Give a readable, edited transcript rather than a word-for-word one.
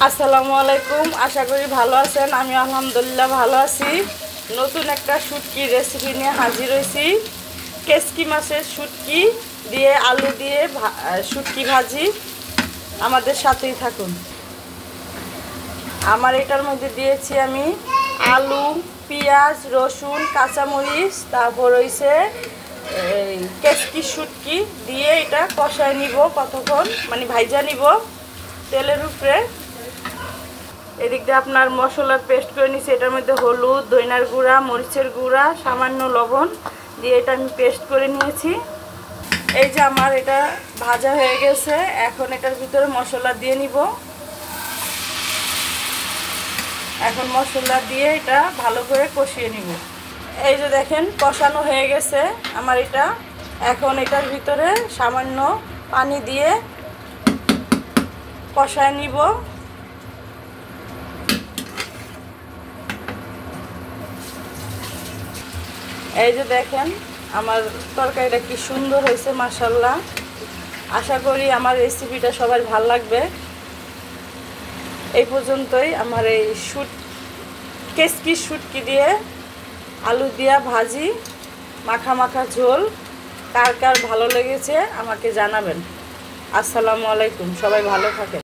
আসসালামু আলাইকুম। আশা করি ভালো আছেন। আমি আলহামদুলিল্লাহ ভালো আছি। নতুন একটা শুটকি রেসিপি নিয়ে হাজির হয়েছি। কেসকি মাছের শুটকি দিয়ে আলু দিয়ে শুটকি ভাজি। আমাদের সাথেই থাকুন। আমার এটার মধ্যে দিয়েছি আমি আলু, পেঁয়াজ, রসুন, কাঁচামরিচ, তারপর হইছে এই কেসকি শুটকি দিয়ে এটা কষায় নিব কতক্ষণ, মানে ভাইজা নিব তেলের উপরে। এদিক দিয়ে আপনার মশলার পেস্ট করে নিচ্ছি। এটার মধ্যে হলুদ, ধনিয়ার গুঁড়া, মরিচের গুঁড়া, সামান্য লবণ দিয়ে এটা আমি পেস্ট করে নিয়েছি। এই যে আমার এটা ভাজা হয়ে গেছে। এখন এটার ভিতরে মশলা দিয়ে নিব। এখন মশলা দিয়ে এটা ভালো করে কষিয়ে নিব। এই যে দেখেন কষানো হয়ে গেছে আমার এটা। এখন এটার ভিতরে সামান্য পানি দিয়ে কষায় নিব। এই যে দেখেন আমার তরকারিটা কি সুন্দর হয়েছে মাশাআল্লাহ। আশা করি আমার রেসিপিটা সবার ভালো লাগবে। এই পর্যন্তই আমার এই কেসকি শুটকি দিয়ে আলু দিয়া ভাজি, মাখা মাখা ঝোল। কার কার ভালো লেগেছে আমাকে জানাবেন। আসসালামু আলাইকুম। সবাই ভালো থাকেন।